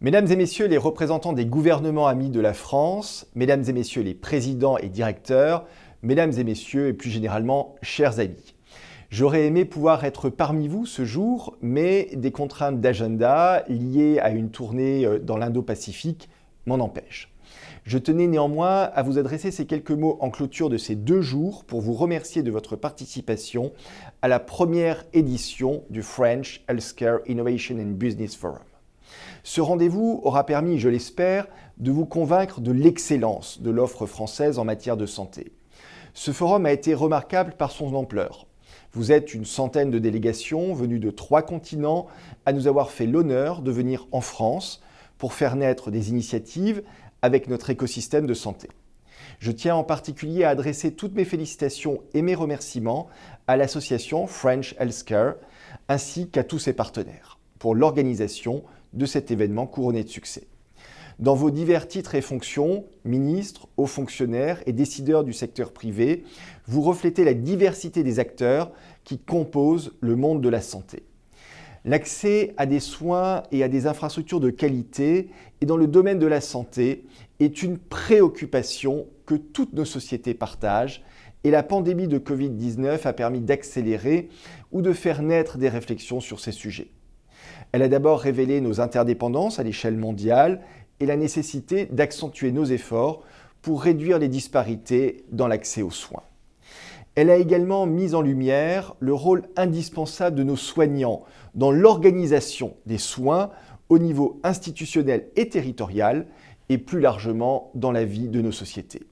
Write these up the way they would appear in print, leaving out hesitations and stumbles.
Mesdames et messieurs les représentants des gouvernements amis de la France, mesdames et messieurs les présidents et directeurs, mesdames et messieurs et plus généralement, chers amis. J'aurais aimé pouvoir être parmi vous ce jour, mais des contraintes d'agenda liées à une tournée dans l'Indo-Pacifique m'en empêchent. Je tenais néanmoins à vous adresser ces quelques mots en clôture de ces 2 jours pour vous remercier de votre participation à la première édition du French Healthcare Innovation and Business Forum. Ce rendez-vous aura permis, je l'espère, de vous convaincre de l'excellence de l'offre française en matière de santé. Ce forum a été remarquable par son ampleur. Vous êtes une centaine de délégations venues de 3 continents à nous avoir fait l'honneur de venir en France pour faire naître des initiatives avec notre écosystème de santé. Je tiens en particulier à adresser toutes mes félicitations et mes remerciements à l'association French Healthcare ainsi qu'à tous ses partenaires pour l'organisation de cet événement couronné de succès. Dans vos divers titres et fonctions, ministres, hauts fonctionnaires et décideurs du secteur privé, vous reflétez la diversité des acteurs qui composent le monde de la santé. L'accès à des soins et à des infrastructures de qualité et dans le domaine de la santé est une préoccupation que toutes nos sociétés partagent et la pandémie de Covid-19 a permis d'accélérer ou de faire naître des réflexions sur ces sujets. Elle a d'abord révélé nos interdépendances à l'échelle mondiale et la nécessité d'accentuer nos efforts pour réduire les disparités dans l'accès aux soins. Elle a également mis en lumière le rôle indispensable de nos soignants dans l'organisation des soins au niveau institutionnel et territorial et plus largement dans la vie de nos sociétés.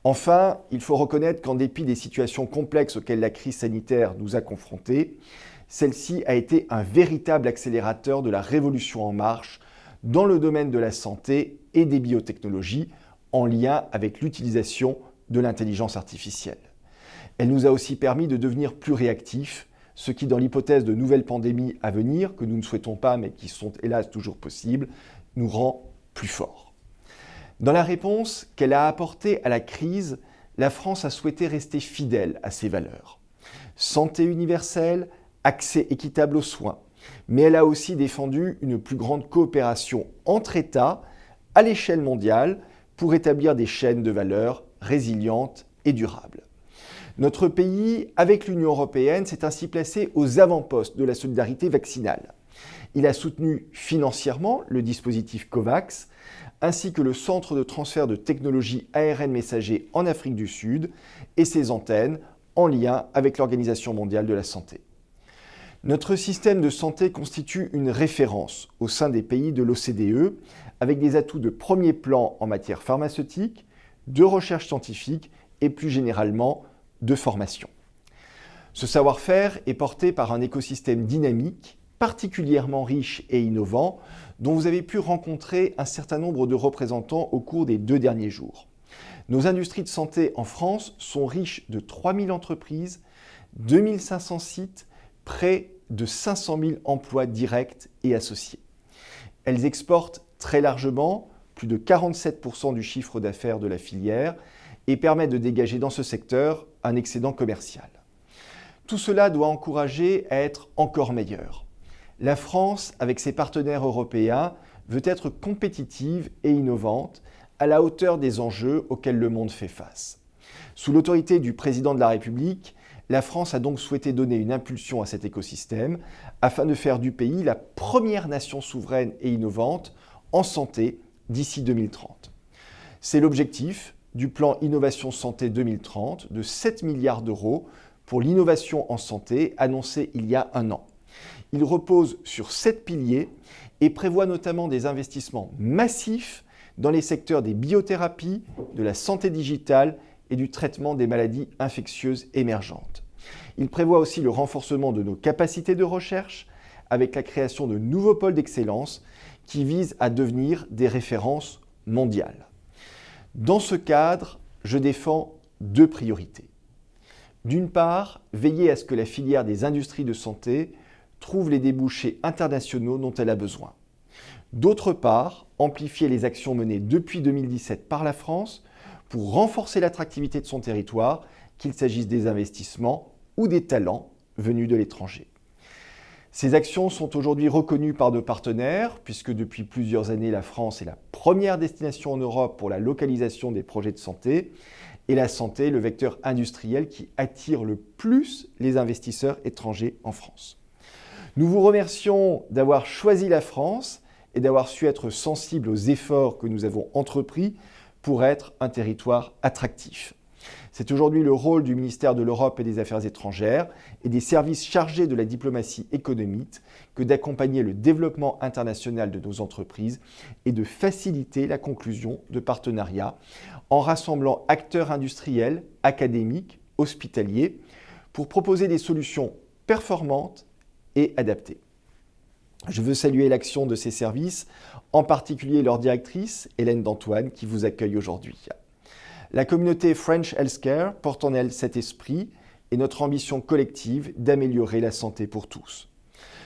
Enfin, il faut reconnaître qu'en dépit des situations complexes auxquelles la crise sanitaire nous a confrontés, celle-ci a été un véritable accélérateur de la révolution en marche dans le domaine de la santé et des biotechnologies en lien avec l'utilisation de l'intelligence artificielle. Elle nous a aussi permis de devenir plus réactifs, ce qui, dans l'hypothèse de nouvelles pandémies à venir, que nous ne souhaitons pas mais qui sont hélas toujours possibles, nous rend plus forts. Dans la réponse qu'elle a apportée à la crise, la France a souhaité rester fidèle à ses valeurs. Santé universelle, accès équitable aux soins, mais elle a aussi défendu une plus grande coopération entre États à l'échelle mondiale pour établir des chaînes de valeur résilientes et durables. Notre pays, avec l'Union européenne, s'est ainsi placé aux avant-postes de la solidarité vaccinale. Il a soutenu financièrement le dispositif COVAX, ainsi que le centre de transfert de technologies ARN messager en Afrique du Sud et ses antennes en lien avec l'Organisation mondiale de la santé. Notre système de santé constitue une référence au sein des pays de l'OCDE, avec des atouts de premier plan en matière pharmaceutique, de recherche scientifique et plus généralement de formation. Ce savoir-faire est porté par un écosystème dynamique, particulièrement riche et innovant, dont vous avez pu rencontrer un certain nombre de représentants au cours des 2 derniers jours. Nos industries de santé en France sont riches de 3000 entreprises, 2500 sites, près de 500 000 emplois directs et associés. Elles exportent très largement, plus de 47% du chiffre d'affaires de la filière, et permettent de dégager dans ce secteur un excédent commercial. Tout cela doit encourager à être encore meilleur. La France, avec ses partenaires européens, veut être compétitive et innovante à la hauteur des enjeux auxquels le monde fait face. Sous l'autorité du président de la République, la France a donc souhaité donner une impulsion à cet écosystème afin de faire du pays la première nation souveraine et innovante en santé d'ici 2030. C'est l'objectif du plan Innovation Santé 2030 de 7 milliards d'euros pour l'innovation en santé annoncé il y a 1 an. Il repose sur 7 piliers et prévoit notamment des investissements massifs dans les secteurs des biothérapies, de la santé digitale et du traitement des maladies infectieuses émergentes. Il prévoit aussi le renforcement de nos capacités de recherche avec la création de nouveaux pôles d'excellence qui visent à devenir des références mondiales. Dans ce cadre, je défends 2 priorités. D'une part, veiller à ce que la filière des industries de santé trouve les débouchés internationaux dont elle a besoin. D'autre part, amplifier les actions menées depuis 2017 par la France pour renforcer l'attractivité de son territoire, qu'il s'agisse des investissements ou des talents venus de l'étranger. Ces actions sont aujourd'hui reconnues par nos partenaires, puisque depuis plusieurs années, la France est la première destination en Europe pour la localisation des projets de santé, et la santé est le vecteur industriel qui attire le plus les investisseurs étrangers en France. Nous vous remercions d'avoir choisi la France et d'avoir su être sensible aux efforts que nous avons entrepris pour être un territoire attractif. C'est aujourd'hui le rôle du ministère de l'Europe et des Affaires étrangères et des services chargés de la diplomatie économique que d'accompagner le développement international de nos entreprises et de faciliter la conclusion de partenariats en rassemblant acteurs industriels, académiques, hospitaliers pour proposer des solutions performantes et adaptées. Je veux saluer l'action de ces services, en particulier leur directrice, Hélène d'Antoine, qui vous accueille aujourd'hui. La communauté French Healthcare porte en elle cet esprit et notre ambition collective d'améliorer la santé pour tous.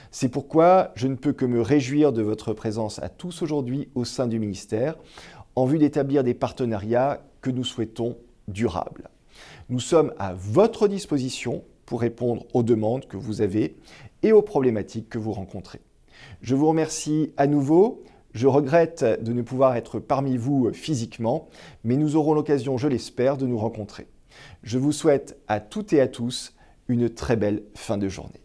C'est pourquoi je ne peux que me réjouir de votre présence à tous aujourd'hui au sein du ministère, en vue d'établir des partenariats que nous souhaitons durables. Nous sommes à votre disposition pour répondre aux demandes que vous avez et aux problématiques que vous rencontrez. Je vous remercie à nouveau. Je regrette de ne pouvoir être parmi vous physiquement, mais nous aurons l'occasion, je l'espère, de nous rencontrer. Je vous souhaite à toutes et à tous une très belle fin de journée.